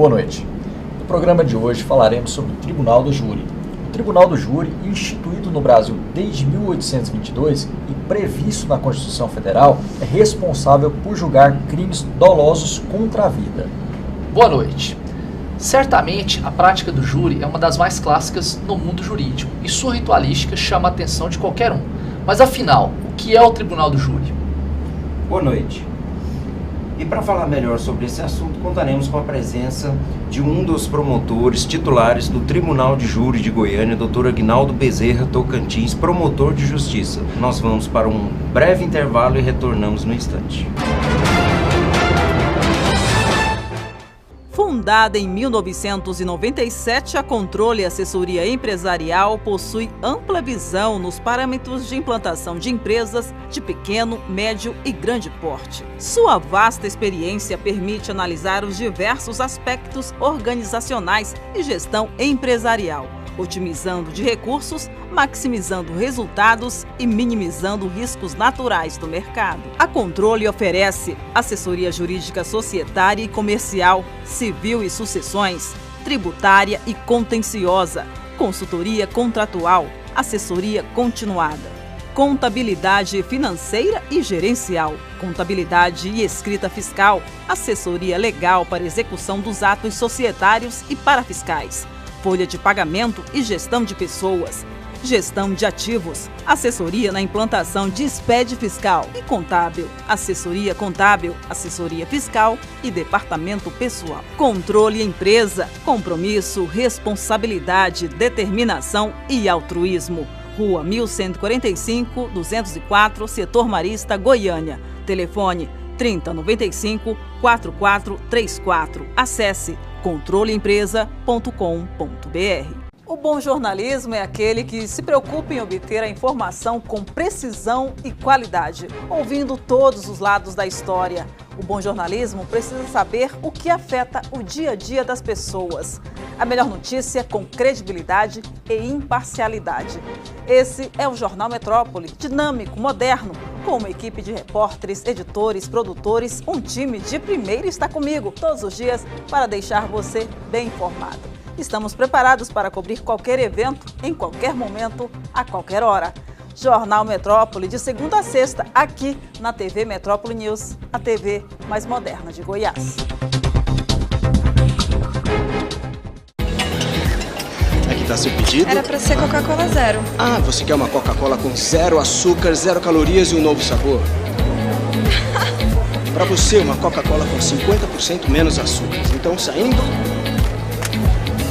Boa noite. No programa de hoje falaremos sobre o Tribunal do Júri. O Tribunal do Júri, instituído no Brasil desde 1822 e previsto na Constituição Federal, é responsável por julgar crimes dolosos contra a vida. Boa noite. Certamente, a prática do júri é uma das mais clássicas no mundo jurídico e sua ritualística chama a atenção de qualquer um. Mas afinal, o que é o Tribunal do Júri? Boa noite. E para falar melhor sobre esse assunto, contaremos com a presença de um dos promotores titulares do Tribunal de Júri de Goiânia, Dr. Aguinaldo Bezerra Tocantins, promotor de justiça. Nós vamos para um breve intervalo e retornamos no instante. Fundada em 1997, a Controle Assessoria Empresarial possui ampla visão nos parâmetros de implantação de empresas de pequeno, médio e grande porte. Sua vasta experiência permite analisar os diversos aspectos organizacionais e gestão empresarial, otimizando de recursos, maximizando resultados e minimizando riscos naturais do mercado. A Controle oferece assessoria jurídica societária e comercial, civil e sucessões, tributária e contenciosa, consultoria contratual, assessoria continuada, contabilidade financeira e gerencial, contabilidade e escrita fiscal, assessoria legal para execução dos atos societários e parafiscais, folha de pagamento e gestão de pessoas, gestão de ativos, assessoria na implantação de SPED fiscal e contábil, assessoria contábil, assessoria fiscal e departamento pessoal. Controle empresa, compromisso, responsabilidade, determinação e altruísmo. Rua 1145, 204, Setor Marista, Goiânia. Telefone 3095-4434. Acesse controleempresa.com.br. O bom jornalismo é aquele que se preocupa em obter a informação com precisão e qualidade, ouvindo todos os lados da história. O bom jornalismo precisa saber o que afeta o dia a dia das pessoas. A melhor notícia com credibilidade e imparcialidade. Esse é o Jornal Metrópole, dinâmico, moderno, com uma equipe de repórteres, editores, produtores, um time de primeira está comigo todos os dias para deixar você bem informado. Estamos preparados para cobrir qualquer evento, em qualquer momento, a qualquer hora. Jornal Metrópole, de segunda a sexta, aqui na TV Metrópole News, a TV mais moderna de Goiás. Aqui está seu pedido. Era para ser Coca-Cola zero. Ah, você quer uma Coca-Cola com 0 açúcar, 0 calorias e um novo sabor? Para você, uma Coca-Cola com 50% menos açúcar. Então, saindo...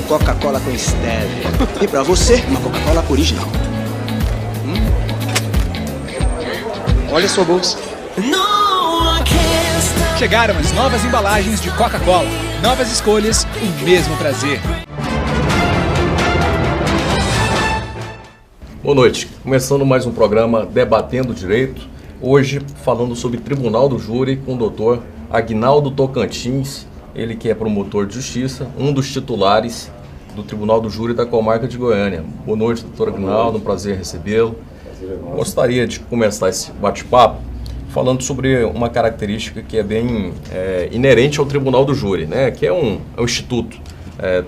Coca-Cola com stevia. E pra você, uma Coca-Cola original. Olha a sua bolsa. Chegaram as novas embalagens de Coca-Cola. Novas escolhas, o mesmo prazer. Boa noite. Começando mais um programa Debatendo Direito. Hoje falando sobre Tribunal do Júri com o doutor Aguinaldo Tocantins. Ele que é promotor de justiça, um dos titulares do Tribunal do Júri da Comarca de Goiânia. Boa noite, doutor Aguinaldo, um prazer recebê-lo. Gostaria de começar esse bate-papo falando sobre uma característica que é bem inerente ao Tribunal do Júri, né? Que é um instituto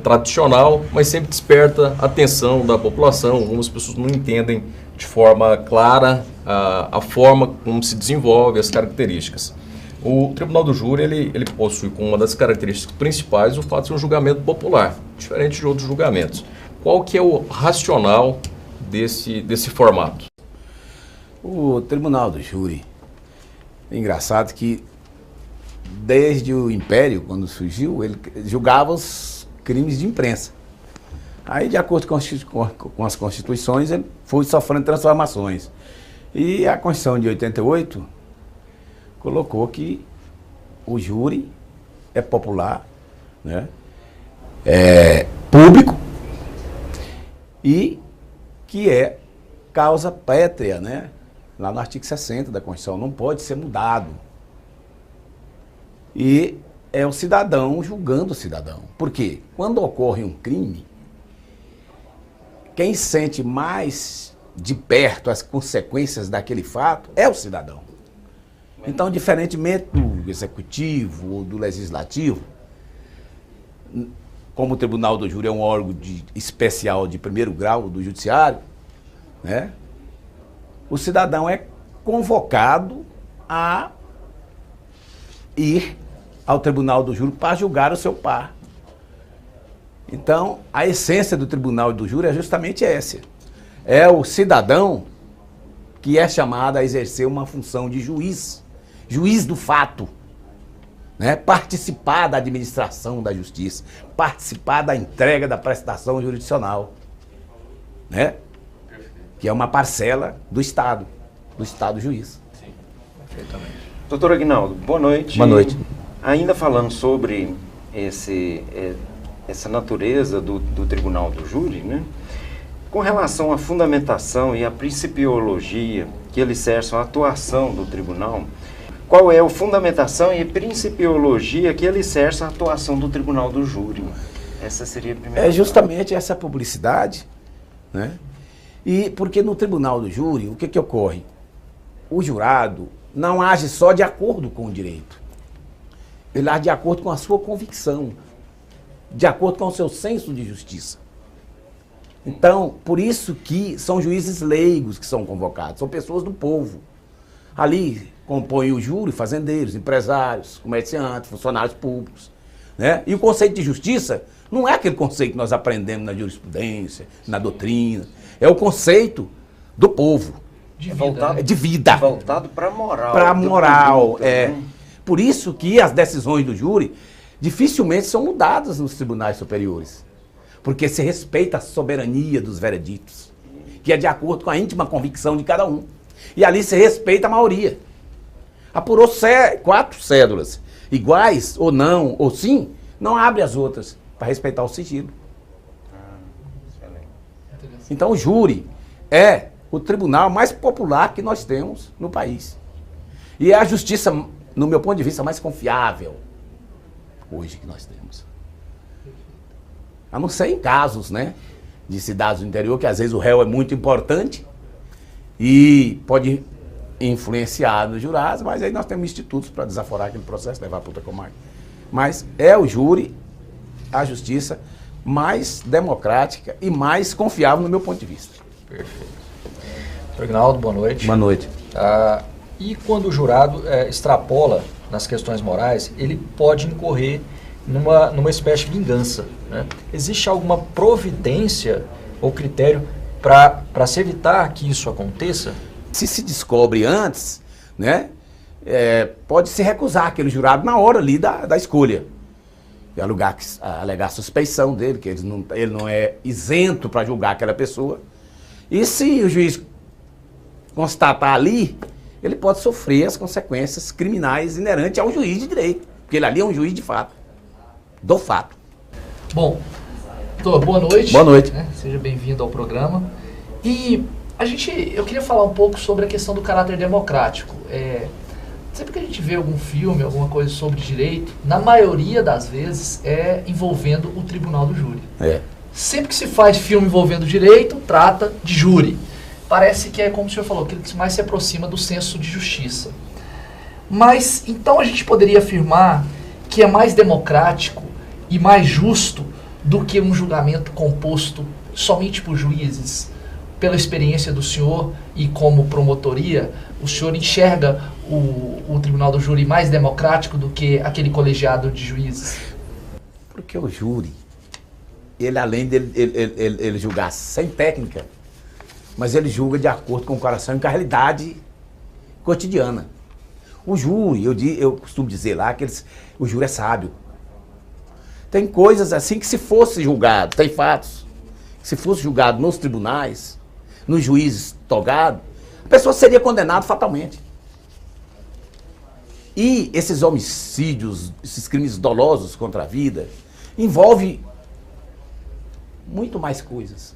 tradicional, mas sempre desperta a atenção da população. Algumas pessoas não entendem de forma clara a forma como se desenvolve, as características. O Tribunal do Júri, ele possui como uma das características principais o fato de ser um julgamento popular, diferente de outros julgamentos. Qual que é o racional desse formato? O Tribunal do Júri, é engraçado que desde o Império, quando surgiu, ele julgava os crimes de imprensa. Aí, de acordo com as constituições, ele foi sofrendo transformações. E a Constituição de 88... colocou que o júri é popular, né? É público e que é causa pétrea, né? Lá no artigo 60 da Constituição, não pode ser mudado. E é o cidadão julgando o cidadão. Por quê? Quando ocorre um crime, quem sente mais de perto as consequências daquele fato é o cidadão. Então, diferentemente do executivo ou do legislativo, como o Tribunal do Júri é um órgão especial de primeiro grau do Judiciário, né, o cidadão é convocado a ir ao Tribunal do Júri para julgar o seu par. Então, a essência do Tribunal do Júri é justamente essa. É o cidadão que é chamado a exercer uma função de juiz do fato, né? Participar da administração da justiça, participar da entrega da prestação jurisdicional, né? Que é uma parcela do Estado juiz. Sim, perfeitamente. Doutor Aguinaldo, boa noite. Boa noite. Ainda falando sobre essa natureza do Tribunal do Júri, né? Com relação à fundamentação e à principiologia que alicerçam a atuação do tribunal, qual é a fundamentação e principiologia que alicerça a atuação do Tribunal do Júri? Essa seria a primeira. É justamente essa publicidade, né? E porque no Tribunal do Júri, o que ocorre? O jurado não age só de acordo com o direito. Ele age de acordo com a sua convicção, de acordo com o seu senso de justiça. Então, por isso que são juízes leigos que são convocados, são pessoas do povo. Ali compõem o júri fazendeiros, empresários, comerciantes, funcionários públicos, né? E o conceito de justiça não é aquele conceito que nós aprendemos na jurisprudência, na doutrina. É o conceito do povo. De vida. Voltado para a moral. Para a moral, né? Por isso que as decisões do júri dificilmente são mudadas nos tribunais superiores. Porque se respeita a soberania dos vereditos, que é de acordo com a íntima convicção de cada um. E ali se respeita a maioria. Apurou 4 cédulas iguais, ou não, ou sim, não abre as outras, para respeitar o sigilo. Então o júri é o tribunal mais popular que nós temos no país. E é a justiça, no meu ponto de vista, mais confiável hoje que nós temos. A não ser em casos, né, de cidades do interior, que às vezes o réu é muito importante e pode influenciar nos jurados, mas aí nós temos institutos para desaforar aquele processo, levar para outra comarca. Mas é o júri, a justiça mais democrática e mais confiável no meu ponto de vista. Perfeito. Doutor Aguinaldo, boa noite. Boa noite. E quando o jurado extrapola nas questões morais, ele pode incorrer numa espécie de vingança, né? Existe alguma providência ou critério para se evitar que isso aconteça? Se descobre antes, né, pode se recusar aquele jurado na hora ali da escolha. E alegar suspeição dele, que ele não é isento para julgar aquela pessoa. E se o juiz constatar ali, ele pode sofrer as consequências criminais inerentes ao juiz de direito, porque ele ali é um juiz de fato, do fato. Bom, doutor, boa noite. Boa noite. Seja bem-vindo ao programa. E eu queria falar um pouco sobre a questão do caráter democrático. Sempre que a gente vê algum filme, alguma coisa sobre direito, na maioria das vezes é envolvendo o Tribunal do Júri. Sempre que se faz filme envolvendo direito, trata de júri. Parece que é, como o senhor falou, aquilo que mais se aproxima do senso de justiça. Mas, então a gente poderia afirmar que é mais democrático e mais justo do que um julgamento composto somente por juízes? Pela experiência do senhor e como promotoria, o senhor enxerga o Tribunal do Júri mais democrático do que aquele colegiado de juízes? Porque o júri, ele além de ele julgar sem técnica, mas ele julga de acordo com o coração e com a realidade cotidiana. O júri, eu costumo dizer lá que o júri é sábio. Tem coisas assim que se fosse julgado, tem fatos, que se fosse julgado nos tribunais, nos juízes togados, a pessoa seria condenada fatalmente. E esses homicídios, esses crimes dolosos contra a vida, envolve muito mais coisas.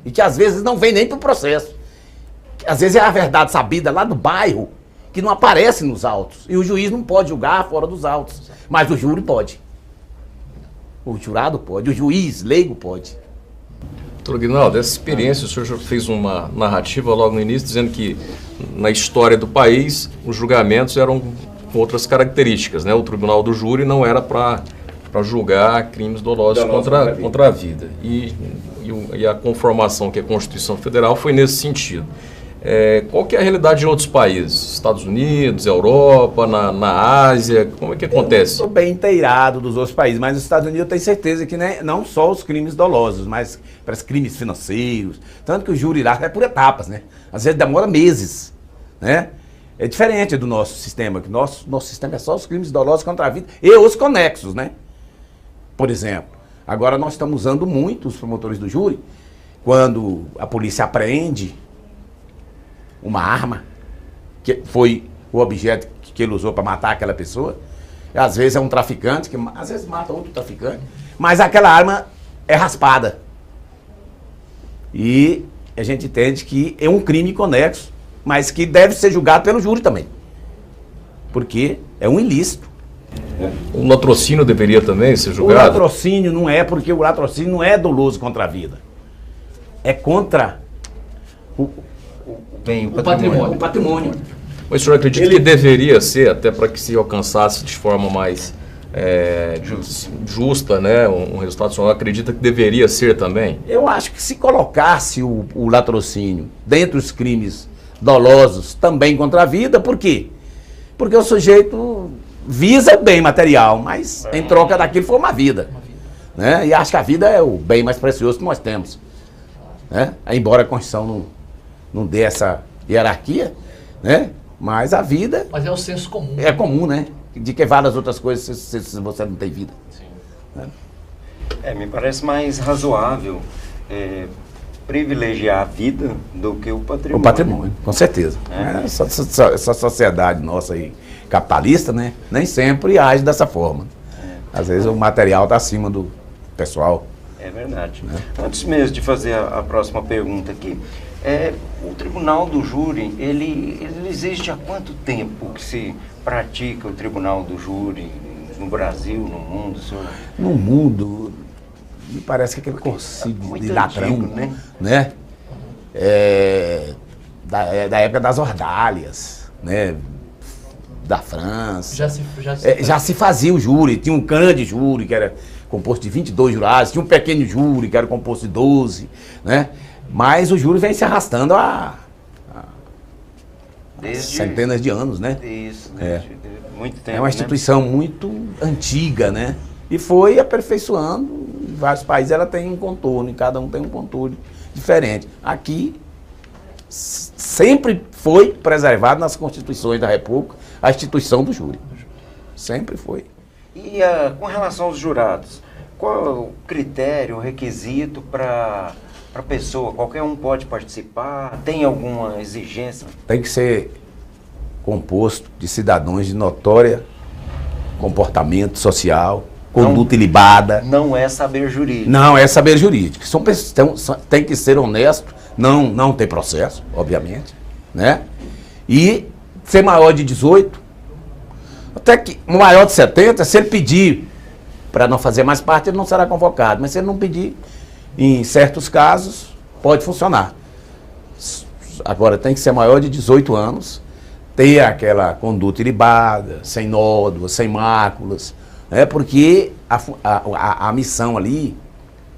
E que às vezes não vem nem para o processo. Às vezes é a verdade sabida lá do bairro, que não aparece nos autos. E o juiz não pode julgar fora dos autos. Mas o júri pode. O jurado pode. O juiz leigo pode. Doutor Aguinaldo, essa experiência, o senhor já fez uma narrativa logo no início, dizendo que na história do país, os julgamentos eram com outras características, né? O Tribunal do Júri não era para para julgar crimes dolosos contra a vida. E a conformação que é a Constituição Federal foi nesse sentido. Qual que é a realidade em outros países? Estados Unidos, Europa, na Ásia? Como é que acontece? Estou bem inteirado dos outros países, mas nos Estados Unidos eu tenho certeza que não só os crimes dolosos, mas para os crimes financeiros. Tanto que o júri lá é por etapas, né? Às vezes demora meses, né? É diferente do nosso sistema, que nosso sistema é só os crimes dolosos contra a vida e os conexos, né? Por exemplo, agora nós estamos usando muito os promotores do júri, quando a polícia apreende uma arma, que foi o objeto que ele usou para matar aquela pessoa. Às vezes é um traficante, que às vezes mata outro traficante, mas aquela arma é raspada. E a gente entende que é um crime conexo, mas que deve ser julgado pelo júri também. Porque é um ilícito. O latrocínio deveria também ser julgado? O latrocínio não é, porque o latrocínio não é doloso contra a vida. É contra o patrimônio. Mas o senhor acredita que deveria ser, até para que se alcançasse de forma mais justa, né, um resultado, o senhor acredita que deveria ser também? Eu acho que se colocasse o latrocínio dentre os crimes dolosos também contra a vida, por quê? Porque o sujeito visa bem material, mas em troca daquilo foi uma vida. Né? E acho que a vida é o bem mais precioso que nós temos. Né? Embora a Constituição não dê essa hierarquia, né? Mas a vida... Mas é o senso comum. É comum, né? De que várias outras coisas se você não tem vida. Sim. Me parece mais razoável privilegiar a vida do que o patrimônio. O patrimônio, com certeza. Essa sociedade nossa aí, capitalista, né? Nem sempre age dessa forma. Às vezes o material está acima do pessoal. É verdade. Antes mesmo de fazer a próxima pergunta aqui, o Tribunal do Júri, ele existe há quanto tempo que se pratica o Tribunal do Júri no Brasil, no mundo, senhor? No mundo, me parece que aquele concílio de Latrão, antigo, né? Da época das ordalhas, né? Da França. Já se fazia o júri, tinha um grande júri que era composto de 22 jurados, tinha um pequeno júri que era composto de 12, né? Mas o júri vem se arrastando há centenas de anos, né? Isso, muito tempo. É uma instituição muito antiga, né? E foi aperfeiçoando. Em vários países ela tem um contorno, e cada um tem um contorno diferente. Aqui sempre foi preservado nas constituições da República a instituição do júri. Sempre foi. E com relação aos jurados, qual é o critério, o requisito para a pessoa? Qualquer um pode participar? Tem alguma exigência? Tem que ser composto de cidadãos de notória comportamento social, conduta ilibada. Não é saber jurídico. Não é saber jurídico. Tem que ser honesto, não ter processo, obviamente, né? E ser maior de 18, até que maior de 70, se ele pedir para não fazer mais parte, ele não será convocado. Mas se ele não pedir, em certos casos, pode funcionar. Agora, tem que ser maior de 18 anos, ter aquela conduta ilibada, sem nódoas, sem máculas, né? Porque a missão ali,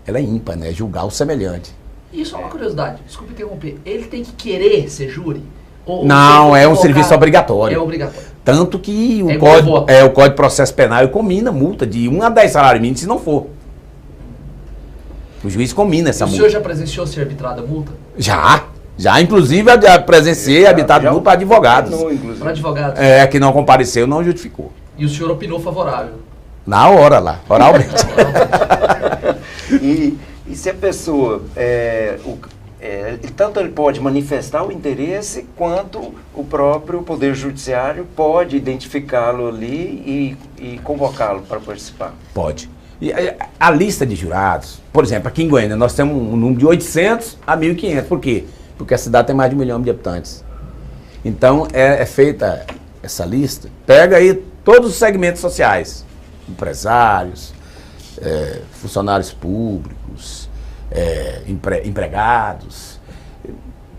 ela é ímpar, né? Julgar o semelhante. Isso é uma curiosidade, desculpe interromper. Ele tem que querer ser júri? Não, é um serviço obrigatório. É obrigatório. Tanto que o Código de Processo Penal combina multa de 1 a 10 salários mínimos se não for. O juiz combina essa multa. O senhor já presenciou ser arbitrada multa? Já, inclusive presenciei arbitrado multa para advogados. Para advogados? Que não compareceu, não justificou. E o senhor opinou favorável? Na hora lá, oralmente. E se a pessoa, tanto ele pode manifestar o interesse, quanto o próprio Poder Judiciário pode identificá-lo ali e convocá-lo para participar? Pode. E a lista de jurados, por exemplo, aqui em Goiânia, nós temos um número de 800 a 1.500. Por quê? Porque a cidade tem mais de 1 milhão de habitantes. Então, é feita essa lista, pega aí todos os segmentos sociais, empresários, funcionários públicos, empregados,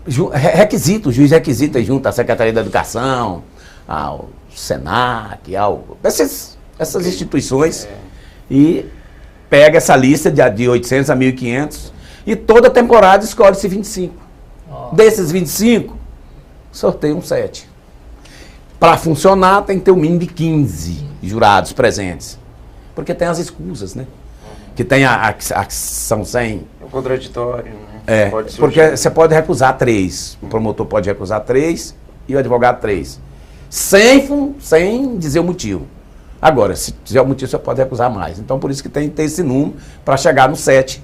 o juiz requisita junto à Secretaria da Educação, ao SENAC, essas instituições, e pega essa lista de 800 a 1.500 e toda temporada escolhe-se 25. Desses 25, sorteia 7. Para funcionar, tem que ter um mínimo de 15 jurados presentes. Porque tem as escusas, né? Que tem a que são sem... É contraditório, né? Porque você pode recusar 3. O promotor pode recusar 3 e o advogado 3. Sem dizer o motivo. Agora, se tiver o motivo, você pode recusar mais. Então, por isso que tem que ter esse número para chegar no 7.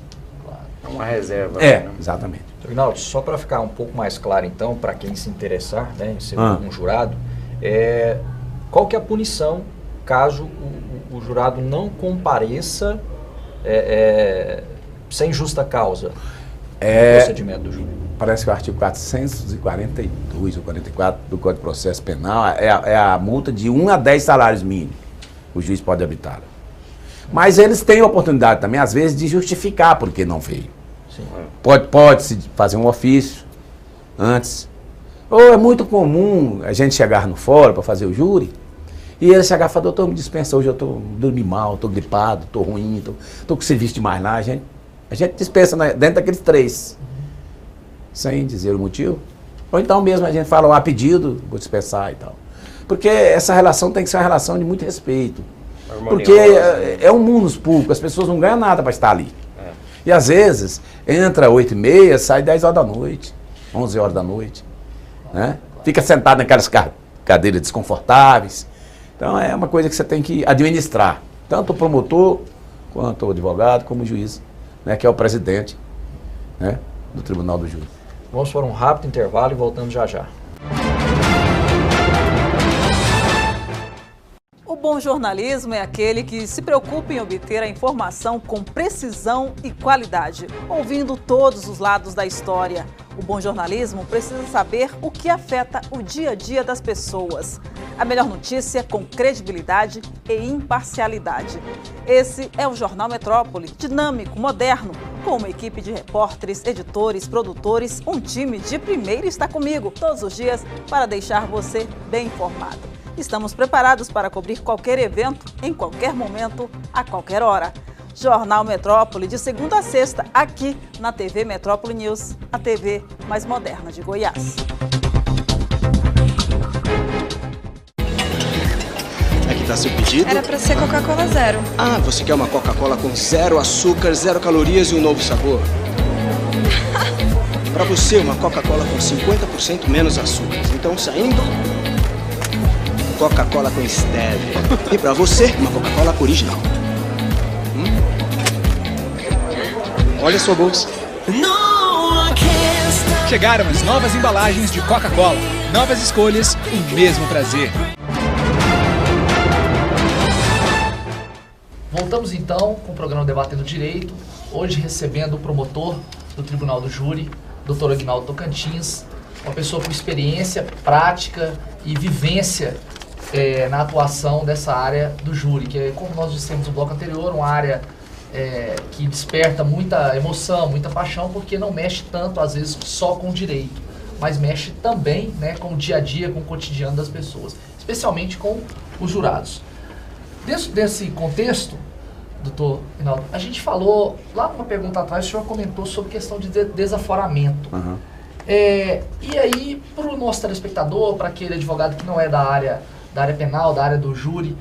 Uma reserva. Exatamente. Aguinaldo, só para ficar um pouco mais claro, então, para quem se interessar, né, em ser um jurado, qual que é a punição caso o jurado não compareça sem justa causa no procedimento do júri? Parece que o artigo 442 ou 44 do Código de Processo Penal é a multa de 1 a 10 salários mínimos. O juiz pode habitar. Mas eles têm a oportunidade também, às vezes, de justificar por que não veio. Sim. Pode-se fazer um ofício antes. Ou é muito comum a gente chegar no fórum para fazer o júri e ele chegar e falar, doutor, me dispensa, hoje eu dormi mal, estou gripado, estou ruim, estou com serviço demais lá. A gente dispensa dentro daqueles 3, sem dizer o motivo. Ou então mesmo a gente fala, a pedido, vou dispensar e tal. Porque essa relação tem que ser uma relação de muito respeito. Porque é um mundo público, as pessoas não ganham nada para estar ali. E às vezes, entra 8h30, sai 10 horas da noite, 11 horas da noite. Né? Fica sentado naquelas cadeiras desconfortáveis. Então é uma coisa que você tem que administrar. Tanto o promotor, quanto o advogado, como o juiz, né, que é o presidente, né, do Tribunal do Júri. Vamos para um rápido intervalo e voltamos já já. O bom jornalismo é aquele que se preocupa em obter a informação com precisão e qualidade, ouvindo todos os lados da história. O bom jornalismo precisa saber o que afeta o dia a dia das pessoas. A melhor notícia com credibilidade e imparcialidade. Esse é o Jornal Metrópole, dinâmico, moderno, com uma equipe de repórteres, editores, produtores, um time de primeira está comigo todos os dias para deixar você bem informado. Estamos preparados para cobrir qualquer evento, em qualquer momento, a qualquer hora. Jornal Metrópole, de segunda a sexta, aqui na TV Metrópole News, a TV mais moderna de Goiás. Aqui está seu pedido. Era para ser Coca-Cola zero. Ah, você quer uma Coca-Cola com 0 açúcar, 0 calorias e um novo sabor? Para você, uma Coca-Cola com 50% menos açúcares. Então, saindo... Coca-Cola com stevia. E para você, uma Coca-Cola original. Olha a sua bolsa. Chegaram as novas embalagens de Coca-Cola. Novas escolhas, o mesmo prazer. Voltamos então com o programa Debatendo Direito. Hoje recebendo o promotor do Tribunal do Júri, Dr. Aguinaldo Tocantins. Uma pessoa com experiência, prática e vivência na atuação dessa área do júri, que é, como nós dissemos no bloco anterior, uma área que desperta muita emoção, muita paixão, porque não mexe tanto, às vezes, só com o direito, mas mexe também, né, com o dia a dia, com o cotidiano das pessoas, especialmente com os jurados. Dentro desse contexto, doutor Aguinaldo, a gente falou, lá numa pergunta atrás, o senhor comentou sobre questão de desaforamento. Uhum. E aí, para o nosso telespectador, para aquele advogado que não é da área penal, da área do júri,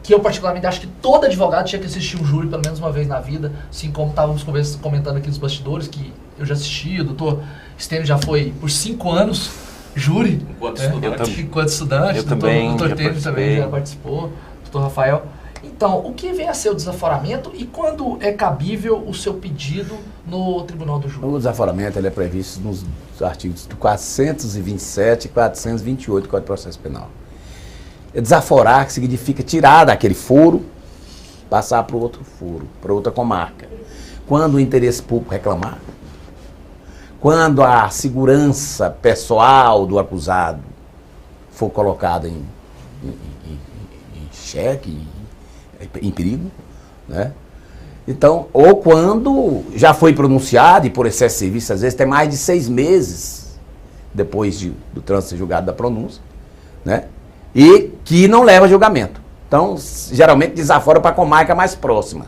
que eu particularmente acho que todo advogado tinha que assistir um júri pelo menos uma vez na vida, assim como estávamos comentando aqui nos bastidores, que eu já assisti, o doutor Stênio já foi por 5 anos júri, enquanto estudante, o doutor Tênio também já participou, doutor Rafael. Então, o que vem a ser o desaforamento e quando é cabível o seu pedido no Tribunal do Júri? O desaforamento ele é previsto nos artigos 427 e 428 do Código de Processo Penal. Desaforar, que significa tirar daquele foro, passar para o outro foro, para outra comarca. Quando o interesse público reclamar, quando a segurança pessoal do acusado for colocada em xeque, em perigo, né? Então, ou quando já foi pronunciado e por excesso de serviço, às vezes tem mais de 6 meses depois do trânsito julgado da pronúncia, né? E que não leva a julgamento. Então, geralmente desafora para a comarca mais próxima.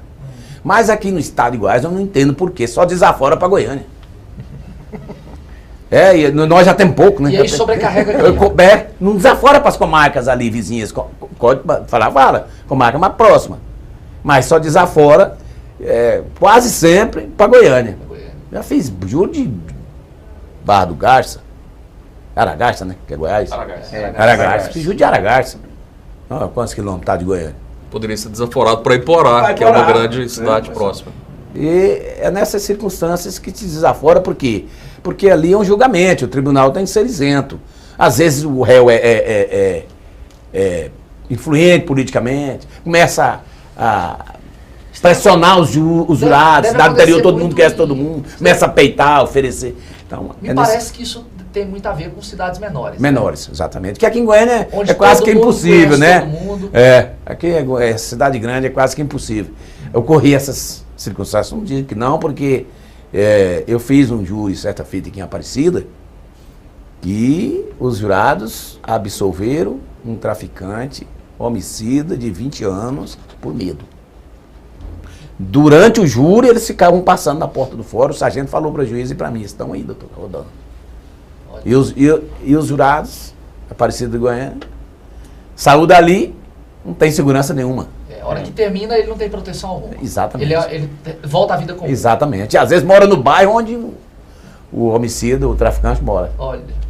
Mas aqui no estado de Goiás eu não entendo por que só desafora para Goiânia. E nós já temos pouco, né? E aí sobrecarrega aqui. Não desafora para as comarcas ali vizinhas. Pode falar, fala, comarca mais próxima. Mas só desafora quase sempre para Goiânia. Já fiz juro de Barra do Garça. Aragarça, né? Que é Goiás. Aragarça. Fiz juro de Aragarça. Quantos quilômetros tá de Goiânia? Poderia ser desaforado para Iporá, que é uma grande cidade próxima. E é nessas circunstâncias que se desafora, por quê? Porque ali é um julgamento, o tribunal tem que ser isento. Às vezes o réu é influente politicamente, começa a pressionar os jurados, cidade interior todo mundo quer todo mundo, começa a peitar, oferecer. Então, Me parece que isso tem muito a ver com cidades menores. Menores, né? Exatamente. Que aqui em Goiânia é quase que impossível, né? Aqui é cidade grande, é quase que impossível. Ocorria essas circunstâncias, não digo que não, porque eu fiz um júri certa feita aqui em Aparecida e os jurados absolveram um traficante homicida de 20 anos por medo. Durante o júri, eles ficavam passando na porta do fórum, o sargento falou para o juiz e para mim, estão aí, doutor, rodando. E os jurados, Aparecida de Goiânia, saiu dali, não tem segurança nenhuma. A hora que termina, ele não tem proteção alguma. Exatamente. Ele volta à vida comum. Exatamente. E às vezes mora no bairro onde o homicida, o traficante mora. Olha.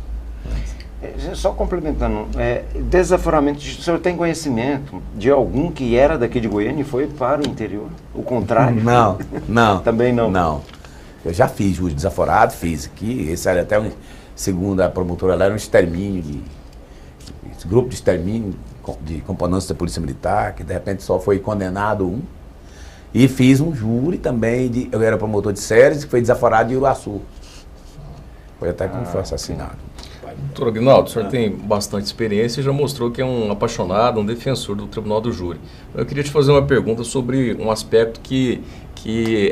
Só complementando, desaforamento, o senhor tem conhecimento de algum que era daqui de Goiânia e foi para o interior? O contrário? Não. Também não? Não. Eu já fiz júri desaforado, fiz aqui, esse era até, segundo a promotora lá, era um extermínio, grupo de extermínio de componentes da Polícia Militar, que de repente só foi condenado um. E fiz um júri também, eu era promotor de séries, que foi desaforado de Uruaçu. Foi até como foi assassinado. Doutor Aguinaldo, o senhor tem bastante experiência e já mostrou que é um apaixonado, um defensor do Tribunal do Júri. Eu queria te fazer uma pergunta sobre um aspecto que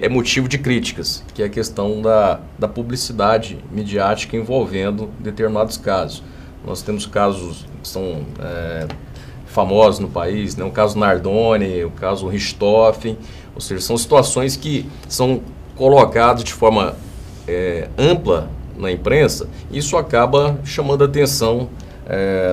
é motivo de críticas, que é a questão da publicidade midiática envolvendo determinados casos. Nós temos casos que são famosos no país, né? O caso Nardoni, o caso Richthofen, ou seja, são situações que são colocadas de forma ampla na imprensa, isso acaba chamando a atenção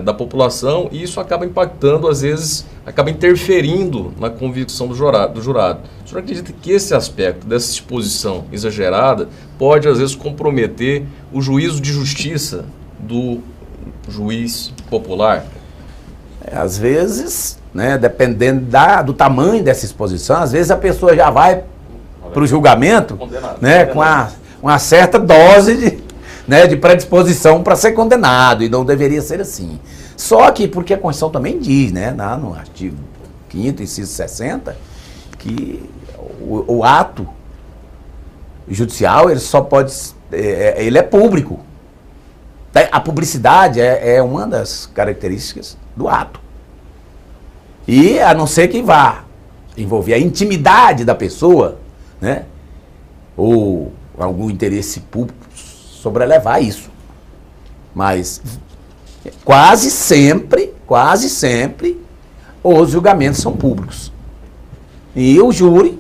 da população e isso acaba impactando, às vezes, acaba interferindo na convicção do jurado. O senhor acredita que esse aspecto dessa exposição exagerada pode, às vezes, comprometer o juízo de justiça do juiz popular? Às vezes, né, dependendo do tamanho dessa exposição, às vezes a pessoa já vai para o julgamento, né, com uma certa dose de predisposição para ser condenado, e não deveria ser assim. Só que, porque a Constituição também diz, né, no artigo 5º, inciso 60, que o ato judicial, ele só pode, ele é público. A publicidade é uma das características do ato. E a não ser que vá envolver a intimidade da pessoa, né, ou algum interesse público, sobrelevar isso. Mas quase sempre, os julgamentos são públicos. E o júri,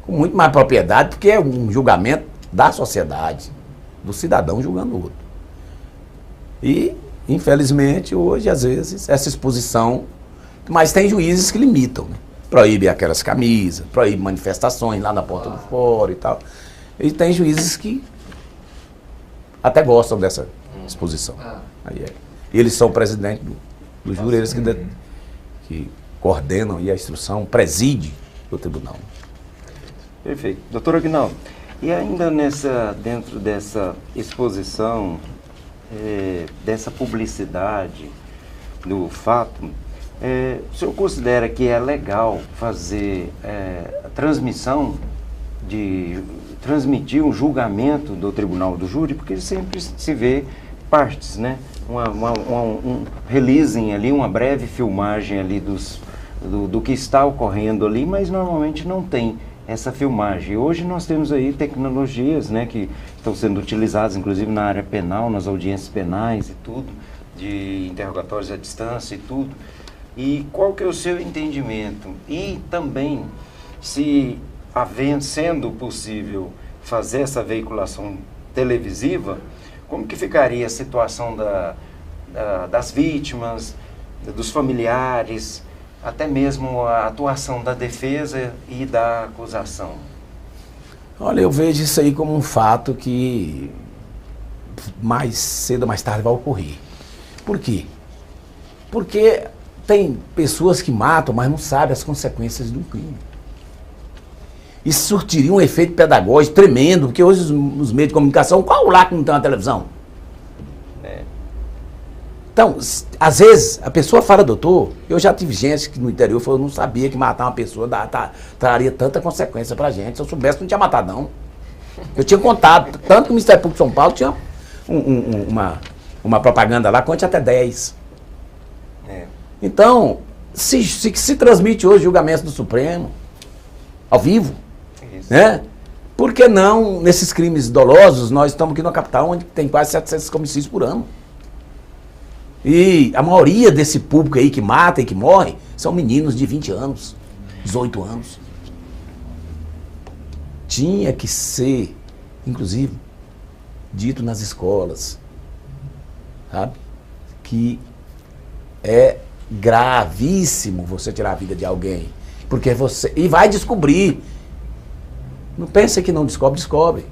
com muito mais propriedade, porque é um julgamento da sociedade, do cidadão julgando o outro. E, infelizmente, hoje, às vezes, essa exposição... Mas tem juízes que limitam, né? Proíbe aquelas camisas, proíbe manifestações lá na porta do fórum e tal. E tem juízes que até gostam dessa exposição. E eles são o presidente do júri, eles que coordenam e a instrução, preside o tribunal. Perfeito. Doutor Aguinaldo, e ainda dentro dessa exposição, dessa publicidade do fato, o senhor considera que é legal fazer a transmitir um julgamento do tribunal do júri, porque sempre se vê partes, né? Um releasing ali, uma breve filmagem ali do que está ocorrendo ali, mas normalmente não tem essa filmagem. Hoje nós temos aí tecnologias, né, que estão sendo utilizadas, inclusive na área penal, nas audiências penais e tudo, de interrogatórios à distância e tudo. E qual que é o seu entendimento? E também, se sendo possível fazer essa veiculação televisiva, como que ficaria a situação das vítimas, dos familiares, até mesmo a atuação da defesa e da acusação? Olha, eu vejo isso aí como um fato que mais cedo ou mais tarde vai ocorrer. Por quê? Porque tem pessoas que matam, mas não sabem as consequências de um crime. Isso surtiria um efeito pedagógico tremendo, porque hoje os meios de comunicação, qual lá que não tem uma televisão? Então, às vezes, a pessoa fala, doutor, eu já tive gente que no interior falou, eu não sabia que matar uma pessoa traria tanta consequência pra gente. Se eu soubesse, não tinha matado, não. Eu tinha contado, tanto que o Ministério Público de São Paulo tinha uma propaganda lá, conte até 10. Então, se transmite hoje julgamentos do Supremo, ao vivo, né? Por que não, nesses crimes dolosos, nós estamos aqui na capital, onde tem quase 700 homicídios por ano. E a maioria desse público aí que mata e que morre são meninos de 20 anos, 18 anos. Tinha que ser, inclusive, dito nas escolas, sabe? Que é gravíssimo você tirar a vida de alguém. Porque você... E vai descobrir. Não pensa que não descobre, descobre.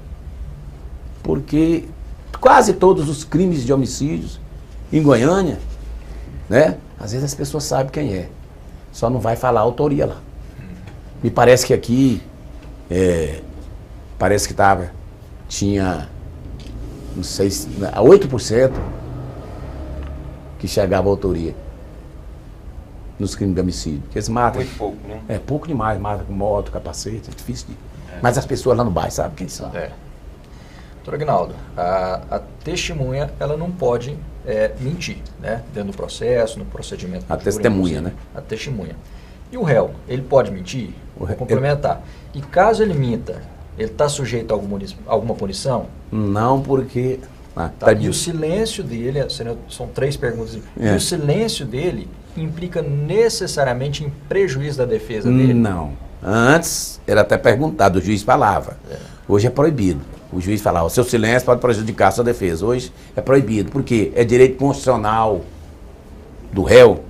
Porque quase todos os crimes de homicídios em Goiânia, né? Às vezes as pessoas sabem quem é. Só não vai falar a autoria lá. Me parece que aqui, parece que tinha, não sei, 8% que chegava a autoria nos crimes de homicídio. Que eles matam. Muito pouco, né? É pouco demais, matam com moto, capacete, é difícil de... Mas as pessoas lá no bairro sabem quem são. Doutor Aguinaldo, a testemunha, ela não pode mentir, né? Dentro do processo, no procedimento. A testemunha, né? A testemunha. E o réu, ele pode mentir? Vou complementar. E caso ele minta, ele está sujeito a alguma punição? Não, porque... E o silêncio dele, são 3 perguntas, e o silêncio dele implica necessariamente em prejuízo da defesa dele? Não. Antes era até perguntado, o juiz falava. Hoje é proibido. O juiz falava, o seu silêncio pode prejudicar a sua defesa. Hoje é proibido, porque é direito constitucional do réu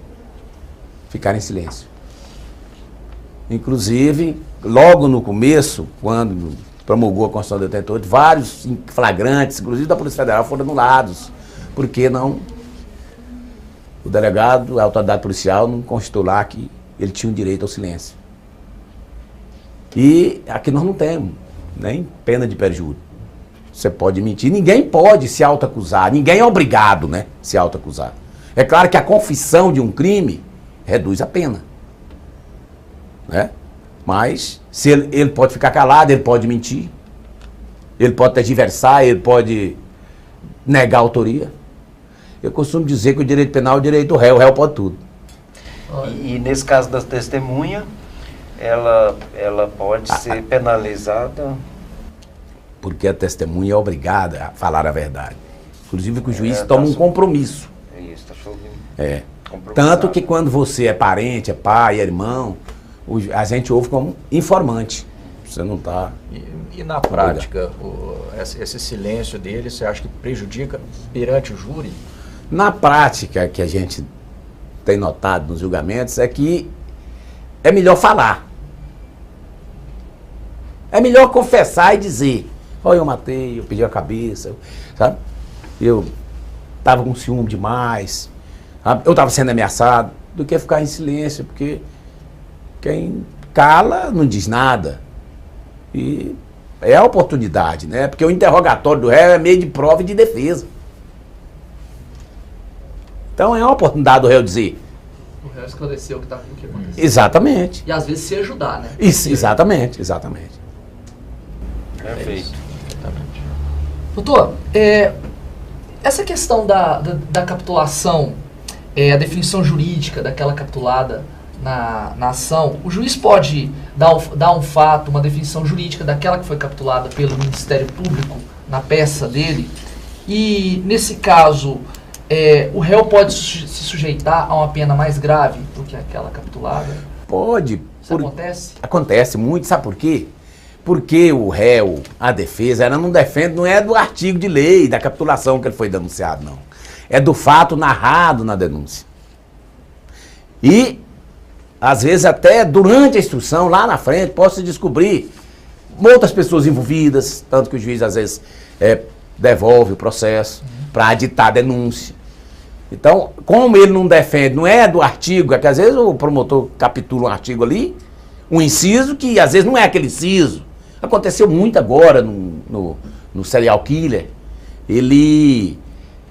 ficar em silêncio. Inclusive, logo no começo, quando promulgou a Constituição de 88, vários flagrantes, inclusive da Polícia Federal, foram anulados. Porque não... O delegado, a autoridade policial, não constou lá que ele tinha o direito ao silêncio. E aqui nós não temos nem pena de perjúrio. Você pode mentir, ninguém pode se autoacusar, ninguém é obrigado, né, se autoacusar. É claro que a confissão de um crime reduz a pena, né? Mas se ele pode ficar calado, ele pode mentir, ele pode tergiversar, ele pode negar a autoria. Eu costumo dizer que o direito penal é o direito do réu, o réu pode tudo. E nesse caso da testemunha, ela pode ser penalizada? Porque a testemunha é obrigada a falar a verdade. Inclusive que o juiz toma um compromisso. Isso, tá show. Tanto que quando você é parente, é pai, é irmão, a gente ouve como informante. Você não está... E na prática, esse silêncio dele, você acha que prejudica perante o júri? Na prática, que a gente tem notado nos julgamentos, é que é melhor falar. É melhor confessar e dizer, olha, eu matei, eu pedi a cabeça, sabe? Eu estava com ciúme demais, sabe? Eu estava sendo ameaçado, do que ficar em silêncio, porque quem cala não diz nada. E é a oportunidade, né? Porque o interrogatório do réu é meio de prova e de defesa. Então é uma oportunidade do réu dizer. O réu esclareceu o que aconteceu. Exatamente. E às vezes se ajudar, né? Isso, exatamente. Perfeito. Doutor, essa questão da capitulação, a definição jurídica daquela capitulada na ação, o juiz pode dar um fato, uma definição jurídica daquela que foi capitulada pelo Ministério Público na peça dele, e nesse caso, o réu pode se sujeitar a uma pena mais grave do que aquela capitulada? Pode. Isso acontece? Acontece muito, sabe por quê? Porque o réu, a defesa, ela não defende, não é do artigo de lei, da capitulação que ele foi denunciado, não. É do fato narrado na denúncia. E, às vezes, até durante a instrução, lá na frente, pode se descobrir outras pessoas envolvidas, tanto que o juiz, às vezes, devolve o processo para aditar a denúncia. Então, como ele não defende, não é do artigo, é que às vezes o promotor capitula um artigo ali, um inciso que às vezes não é aquele inciso. Aconteceu muito agora no serial killer.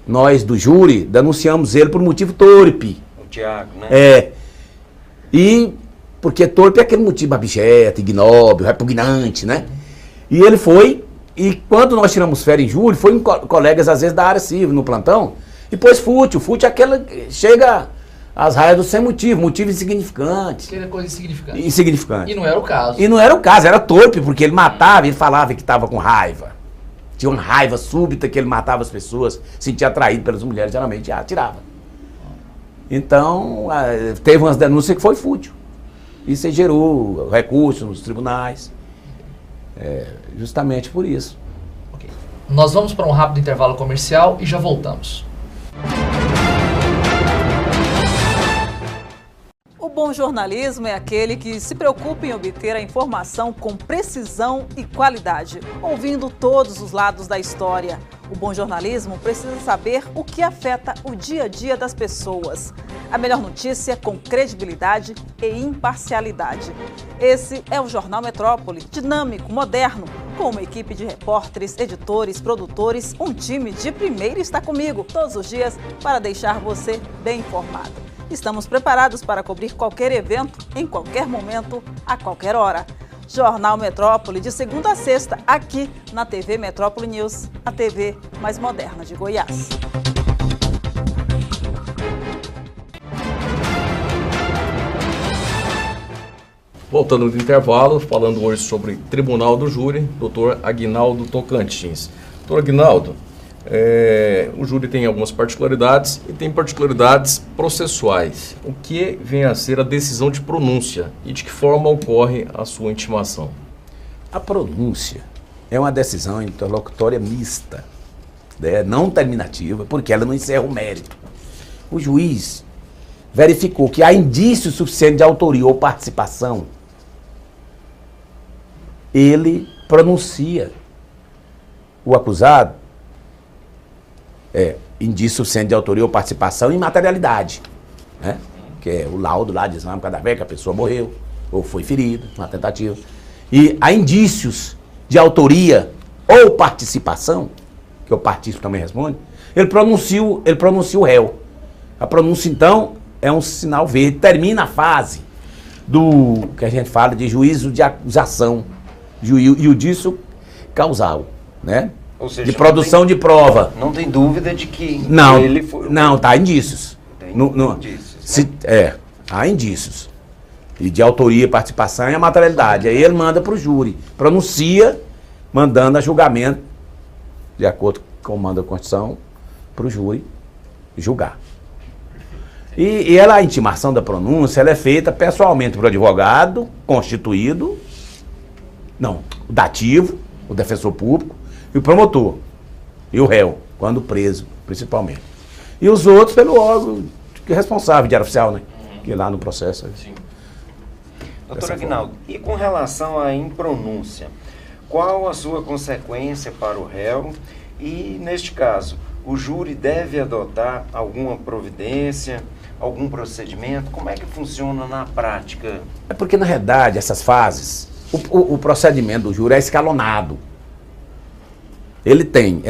Nós do júri denunciamos ele por motivo torpe. O Tiago, né? E porque torpe é aquele motivo abjeto, ignóbil, repugnante, né? E ele foi, e quando nós tiramos férias em júri, foi com colegas às vezes da área civil, no plantão, e pôs fútil. Fútil é aquela que chega às raias do sem motivo, motivo insignificante. Aquela coisa insignificante. Insignificante. E não era o caso. E não era o caso, era torpe, porque ele matava, ele falava que estava com raiva. Tinha uma raiva súbita que ele matava as pessoas, sentia atraído pelas mulheres, geralmente atirava. Então, teve umas denúncias que foi fútil. Isso aí gerou recursos nos tribunais. Justamente por isso. Okay. Nós vamos para um rápido intervalo comercial e já voltamos. O bom jornalismo é aquele que se preocupa em obter a informação com precisão e qualidade, ouvindo todos os lados da história. O bom jornalismo precisa saber o que afeta o dia a dia das pessoas. A melhor notícia com credibilidade e imparcialidade. Esse é o Jornal Metrópole, dinâmico, moderno, com uma equipe de repórteres, editores, produtores, um time de primeira está comigo todos os dias para deixar você bem informado. Estamos preparados para cobrir qualquer evento, em qualquer momento, a qualquer hora. Jornal Metrópole, de segunda a sexta, aqui na TV Metrópole News, a TV mais moderna de Goiás. Voltando do intervalo, falando hoje sobre Tribunal do Júri, doutor Aguinaldo Tocantins. Doutor Aguinaldo, o júri tem algumas particularidades e tem particularidades processuais. O que vem a ser a decisão de pronúncia e de que forma ocorre a sua intimação? A pronúncia é uma decisão interlocutória mista, né, não terminativa, porque ela não encerra o mérito. O juiz verificou que há indício suficiente de autoria ou participação, ele pronuncia o acusado, indício suficiente de autoria ou participação e materialidade, né? Que é o laudo lá de exame cadáver, que a pessoa morreu ou foi ferida, uma tentativa. E há indícios de autoria ou participação, que o partícipe também responde, ele pronuncia o réu. A pronúncia, então, é um sinal verde, termina a fase do que a gente fala de juízo de acusação, juízo causal, né? Ou seja, de produção de prova. Não tem dúvida de que ele foi... Não, tá indícios. Tem indícios, né? Há indícios. E de autoria, participação e a materialidade. Aí ele manda para o júri, pronuncia, mandando a julgamento, de acordo com o mando da Constituição, para o júri julgar. E a intimação da pronúncia, ela é feita pessoalmente pelo advogado constituído, o dativo, o defensor público, e o promotor, e o réu, quando preso, principalmente. E os outros pelo órgão que é responsável, diário oficial, né? Que é lá no processo. Sim. Doutor Aguinaldo, e com relação à impronúncia, qual a sua consequência para o réu? E, neste caso, o júri deve adotar alguma providência, algum procedimento? Como é que funciona na prática? É porque, na realidade, essas fases, o procedimento do júri é escalonado. Ele tem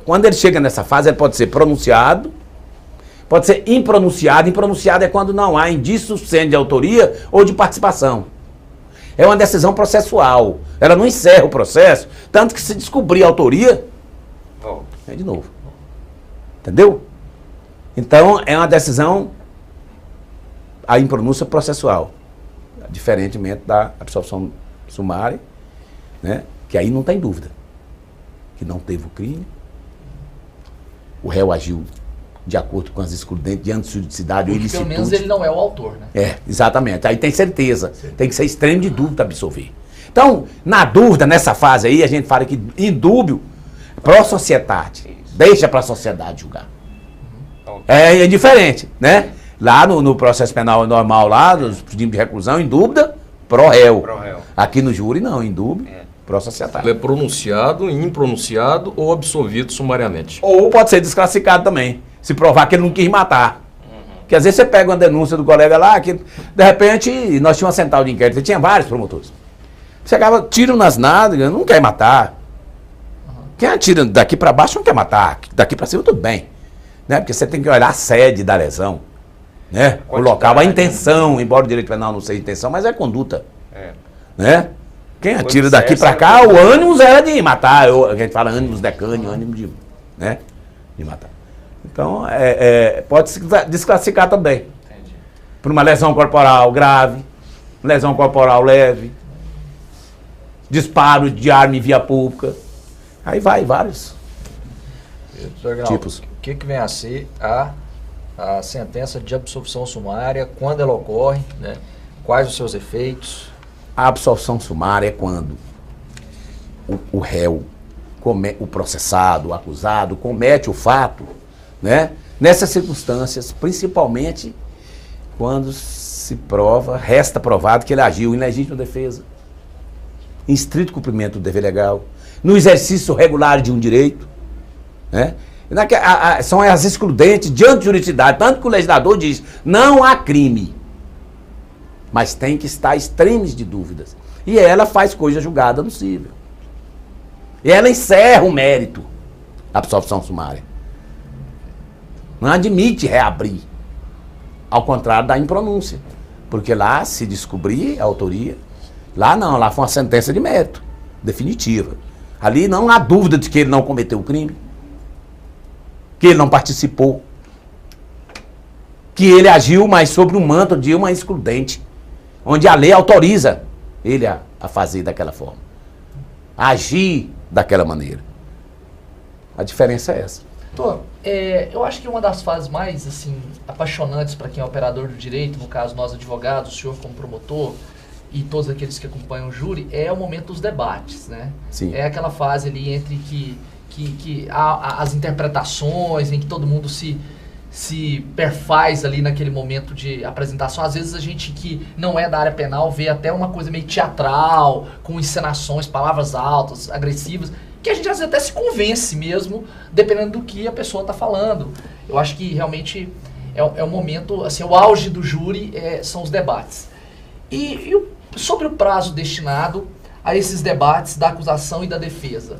quando ele chega nessa fase, ele pode ser pronunciado, pode ser impronunciado. Impronunciado é quando não há indício suficiente de autoria ou de participação. É uma decisão processual. Ela não encerra o processo, tanto que se descobrir a autoria, é de novo. Entendeu? Então, é uma decisão, a impronúncia processual, diferentemente da absolvição sumária, né? Que aí não tem dúvida que não teve o crime o réu agiu de acordo com as excludentes de antijuridicidade ou ilicitude. Pelo menos ele não é o autor, né? É, exatamente. Aí tem certeza. Tem que ser extremo de dúvida absolver. Então, na dúvida, nessa fase aí, a gente fala que indúbio, pró-sociedade. Deixa para a sociedade julgar. É diferente, né? Lá no processo penal normal, lá, nos pedidos de reclusão, em dúvida, pró-réu. Aqui no júri, não, em dúvida, pró-sociedade. Ele é pronunciado, impronunciado ou absolvido sumariamente. Ou pode ser desclassificado também, se provar que ele não quis matar. Porque às vezes você pega uma denúncia do colega lá, que de repente nós tínhamos uma central de inquérito, tinha vários promotores. Chegava, tiram nas nádegas, não quer matar. Quem atira daqui para baixo não quer matar, daqui para cima tudo bem. Né? Porque você tem que olhar a sede da lesão. Né? O local, a intenção, embora o direito penal não seja intenção, mas é conduta. Né? Quem atira daqui para cá, o ânimo era de matar. A gente fala ânimos decânio, ânimo de, né? De matar. Então, pode se desclassificar também. Por uma lesão corporal grave, lesão corporal leve, disparo de arma em via pública. Aí vai, vários tipos. O que vem a ser a sentença de absolvição sumária, quando ela ocorre, né? Quais os seus efeitos? A absolvição sumária é quando o réu, o processado, o acusado, comete o fato, né? Nessas circunstâncias, principalmente quando se prova, resta provado que ele agiu em legítima defesa, em estrito cumprimento do dever legal, no exercício regular de um direito, né? São as excludentes de antijuridicidade, tanto que o legislador diz, não há crime, mas tem que estar extremes de dúvidas. E ela faz coisa julgada no cível. E ela encerra o mérito, a absolvição sumária. Não admite reabrir, ao contrário da impronúncia, porque lá se descobrir a autoria, lá não, lá foi uma sentença de mérito, definitiva. Ali não há dúvida de que ele não cometeu o crime, que ele não participou, que ele agiu, mas sob o manto de uma excludente, onde a lei autoriza ele a fazer daquela forma, a agir daquela maneira. A diferença é essa. Doutor, eu acho que uma das fases mais assim, apaixonantes para quem é operador do direito, no caso nós advogados, o senhor como promotor, e todos aqueles que acompanham o júri, é o momento dos debates, né? Sim. É aquela fase ali entre que há as interpretações, em que todo mundo se perfaz ali naquele momento de apresentação. Às vezes a gente que não é da área penal vê até uma coisa meio teatral, com encenações, palavras altas, agressivas, que a gente às vezes até se convence mesmo, dependendo do que a pessoa está falando. Eu acho que realmente é um momento, assim, o auge do júri são os debates. Sobre o prazo destinado a esses debates da acusação e da defesa,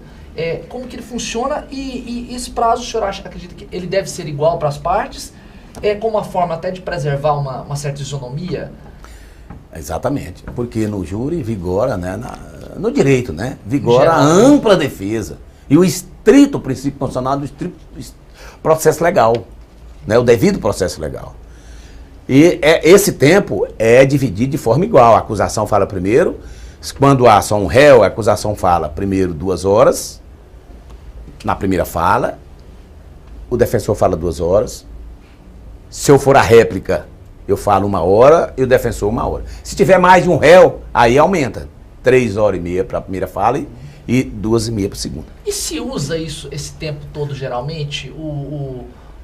como que ele funciona e esse prazo, o senhor acredita que ele deve ser igual para as partes? Como uma forma até de preservar uma certa isonomia? Exatamente, porque no júri vigora, né, no direito, né, vigora a ampla defesa e o estrito princípio constitucional do estrito processo legal, né, o devido processo legal. E esse tempo é dividido de forma igual. A acusação fala primeiro, quando há só um réu, a acusação fala primeiro 2 horas, na primeira fala, o defensor fala 2 horas, se eu for a réplica, eu falo 1 hora e o defensor 1 hora. Se tiver mais de um réu, aí aumenta, 3h30 para a primeira fala e 2h30 para a segunda. E se usa esse tempo todo geralmente,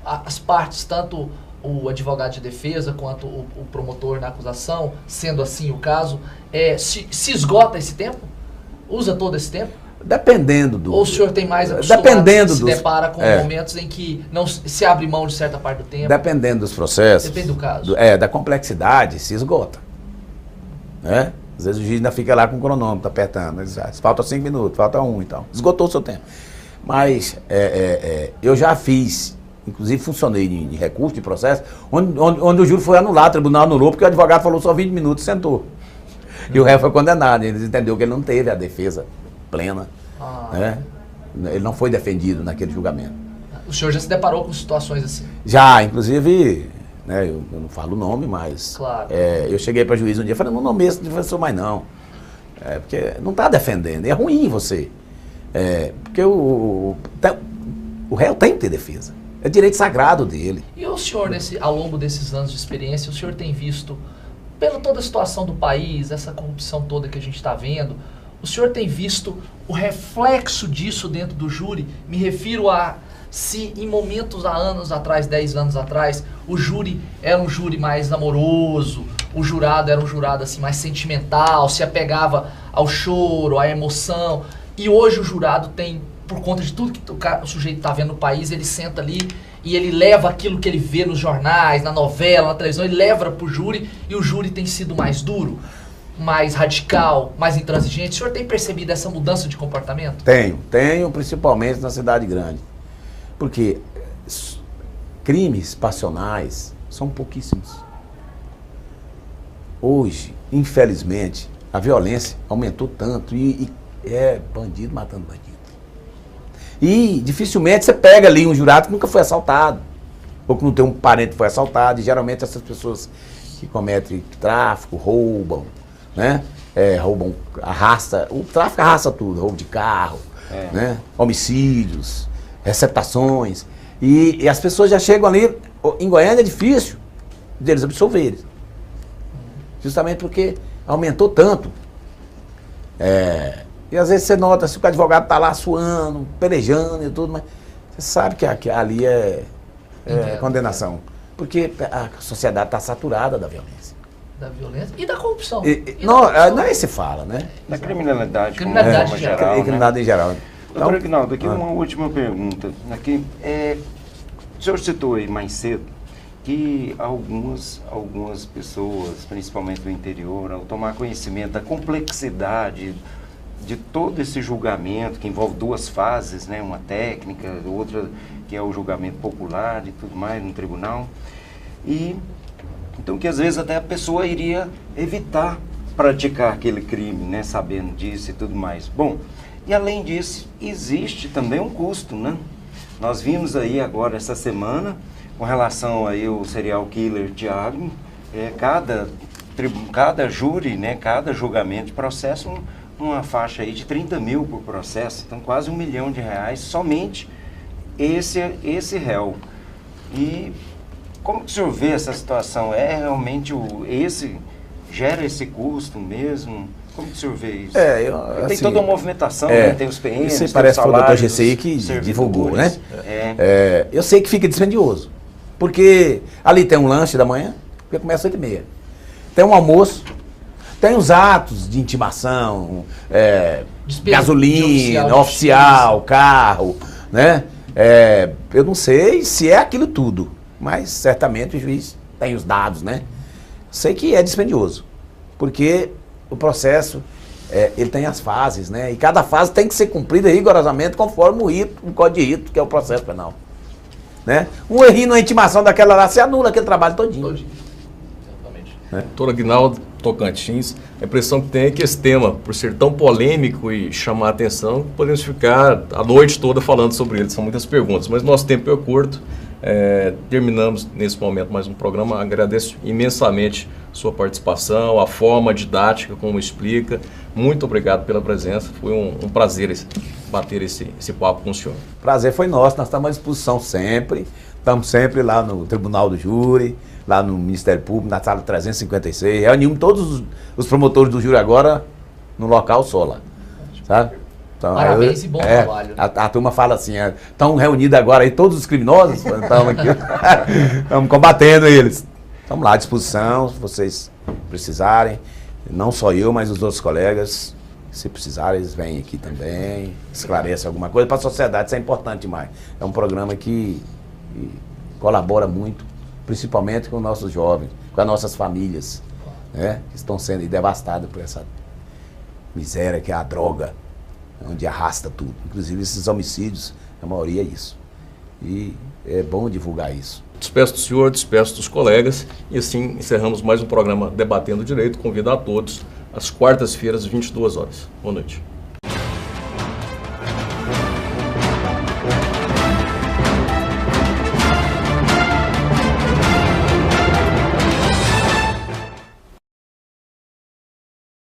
as partes, tanto o advogado de defesa quanto o promotor na acusação, sendo assim o caso, se esgota esse tempo? Usa todo esse tempo? Dependendo do... Ou o senhor tem mais acostumado, dependendo se depara com momentos em que não se abre mão de certa parte do tempo? Dependendo dos processos. Depende do caso. Da complexidade, se esgota. Né? Às vezes o juiz ainda fica lá com o cronômetro apertando. Falta 5 minutos, falta 1 e tal. Esgotou o seu tempo. Mas eu já fiz... Inclusive funcionei em recurso, de processo, onde o júri foi anulado, o tribunal anulou, porque o advogado falou só 20 minutos e sentou. E o réu foi condenado. Eles entenderam que ele não teve a defesa plena. Né? Ele não foi defendido naquele julgamento. O senhor já se deparou com situações assim? Já, inclusive, né, eu não falo o nome, mas... Claro. Eu cheguei para o juiz um dia e falei, não nomeia esse defensor mais não. Porque não está defendendo. É ruim você. Porque o réu tem que ter defesa. É direito sagrado dele. E o senhor, ao longo desses anos de experiência, o senhor tem visto, pela toda a situação do país, essa corrupção toda que a gente está vendo, o senhor tem visto o reflexo disso dentro do júri? Me refiro a se em momentos há anos atrás, 10 anos atrás, o júri era um júri mais amoroso, o jurado era um jurado assim mais sentimental, se apegava ao choro, à emoção, e hoje o jurado tem, por conta de tudo que o sujeito está vendo no país, ele senta ali e ele leva aquilo que ele vê nos jornais, na novela, na televisão, ele leva para o júri, e o júri tem sido mais duro, mais radical, mais intransigente. O senhor tem percebido essa mudança de comportamento? Tenho, principalmente na cidade grande. Porque crimes passionais são pouquíssimos. Hoje, infelizmente, a violência aumentou tanto e é bandido matando bandido. E dificilmente você pega ali um jurado que nunca foi assaltado, ou que não tem um parente que foi assaltado, e geralmente essas pessoas que cometem tráfico, roubam, né? Roubam, o tráfico arrasta tudo, roubo de carro, né? Homicídios, receptações, e as pessoas já chegam ali. Em Goiânia é difícil deles absolverem, justamente porque aumentou tanto. E às vezes você nota, se o advogado está lá suando, pelejando e tudo, mas você sabe que ali é condenação, porque a sociedade está saturada da violência. Da violência e da corrupção. Não é se fala, né? Da criminalidade, criminalidade como geral, geral, né? Criminalidade em geral. Doutor Aguinaldo, aqui uma última pergunta. Aqui, o senhor citou aí mais cedo que algumas pessoas, principalmente do interior, ao tomar conhecimento da complexidade de todo esse julgamento, que envolve duas fases, né? Uma técnica, outra que é o julgamento popular e tudo mais no tribunal, e então que às vezes até a pessoa iria evitar praticar aquele crime, né? Sabendo disso e tudo mais. Bom, e além disso, existe também um custo, né? Nós vimos aí agora, essa semana, com relação aí ao serial killer Tiago, cada júri, né, cada julgamento de processo, uma faixa aí de 30 mil por processo, então quase R$1 milhão somente esse réu. E como que o senhor vê essa situação? Realmente gera esse custo mesmo? Como que o senhor vê isso? Tem toda uma movimentação, né? Tem os PMs, isso parece que foi o Dr. GCI que divulgou, né? Eu sei que fica dispendioso, porque ali tem um lanche da manhã, que começa às 8h30. Tem um almoço, tem os atos de intimação, gasolina, oficial, carro, né? Eu não sei se é aquilo tudo, mas certamente o juiz tem os dados, né? Sei que é dispendioso, porque o processo, ele tem as fases, né? E cada fase tem que ser cumprida rigorosamente conforme o Código de Rito, que é o processo penal, né? Um errinho na intimação daquela lá, se anula aquele trabalho todinho. Exatamente. Doutor Aguinaldo, Tocantins, a impressão que tem é que esse tema, por ser tão polêmico e chamar a atenção, podemos ficar a noite toda falando sobre ele, são muitas perguntas, mas nosso tempo é curto. Terminamos nesse momento mais um programa. Agradeço imensamente sua participação, a forma didática como explica. Muito obrigado pela presença, foi um prazer bater esse papo com o senhor. Prazer foi nosso, nós estamos à disposição sempre, estamos sempre lá no Tribunal do Júri, lá no Ministério Público, na sala 356, reunimos todos os promotores do júri agora no local só lá, sabe? Então, parabéns e bom trabalho. A turma fala assim, estão reunidos agora aí todos os criminosos, estamos aqui, estamos combatendo eles. Estamos lá à disposição, se vocês precisarem, não só eu, mas os outros colegas, se precisarem, eles vêm aqui também, esclarecem alguma coisa. Para a sociedade isso é importante demais. É um programa que colabora muito, principalmente com os nossos jovens, com as nossas famílias, né, que estão sendo devastadas por essa miséria que é a droga, onde arrasta tudo. Inclusive esses homicídios, a maioria é isso. E é bom divulgar isso. Despeço do senhor, despeço dos colegas e assim encerramos mais um programa Debatendo Direito. Convido a todos às quartas-feiras, 22 horas. Boa noite.